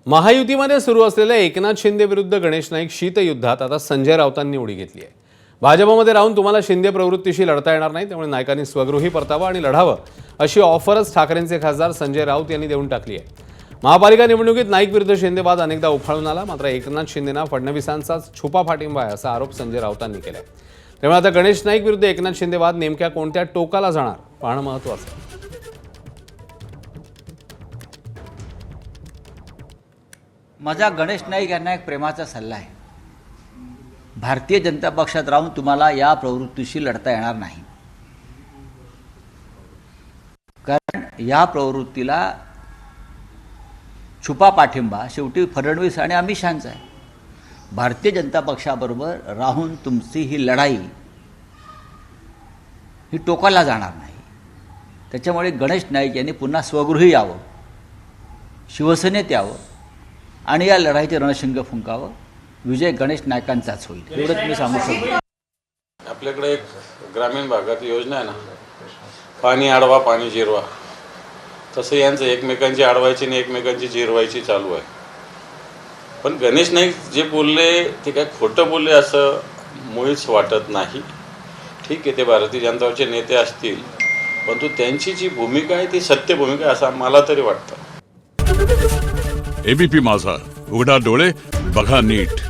महायुतीमध्ये सुरू असलेल्या एकनाथ शिंदे विरुद्ध गणेश नाईक शीतयुद्धात आता संजय राऊतांनी उडी घेतली आहे। भाजपमध्ये राहून तुम्हाला शिंदे प्रवृत्तीशी लढता येणार नाही, त्यामुळे नाईकांनी स्वगृही परतावं आणि लढावं अशी ऑफरच ठाकरेंचे खासदार संजय राऊत यांनी देऊन टाकली आहे। महापालिका निवडणुकीत नाईक विरुद्ध शिंदे वाद अनेकदा उफाळून आला, मात्र एकनाथ शिंदेंना फडणवीसांचाच छुपा पाठिंबा आहे असा आरोप संजय राऊतांनी केलाय। त्यामुळे आता गणेश नाईक विरुद्ध एकनाथ शिंदे वाद नेमक्या कोणत्या टोकाला जाणार पाहणं महत्त्वाचं आहे। माझा गणेश नाईक यांना एक प्रेमाचा सल्ला आहे। भारतीय जनता पक्षात राहून तुम्हाला या प्रवृत्तीशी लढता येणार नाही, कारण या प्रवृत्तीला छुपा पाठिंबा शेवटी फडणवीस आणि अमित शहांचा आहे। भारतीय जनता पक्षाबरोबर राहून तुमची ही लढाई ही टोकाला जाणार नाही। त्याच्यामुळे गणेश नाईक यांनी पुन्हा स्वगृही यावं, शिवसेनेत यावं आणि या लढाईचे रणशिंग फुंकावं। विजय गणेश नाईकांचाच होईल, एवढंच मी सांगू शकतो। आपल्याकडे एक ग्रामीण भागात योजना आहे ना, पाणी अडवा पाणी जिरवा, तसं यांचं एकमेकांची अडवायची आणि एकमेकांची जिरवायची चालू आहे। पण गणेश नाईक जे बोलले ते काय खोटं बोलले असं मुळीच वाटत नाही। ठीक आहे, ते भारतीय जनता पक्षाचे नेते असतील, परंतु त्यांची जी भूमिका आहे ती सत्य भूमिका आहे असं मला तरी वाटतं। एबीपी माझा, उघडा डोळे बघा नीट।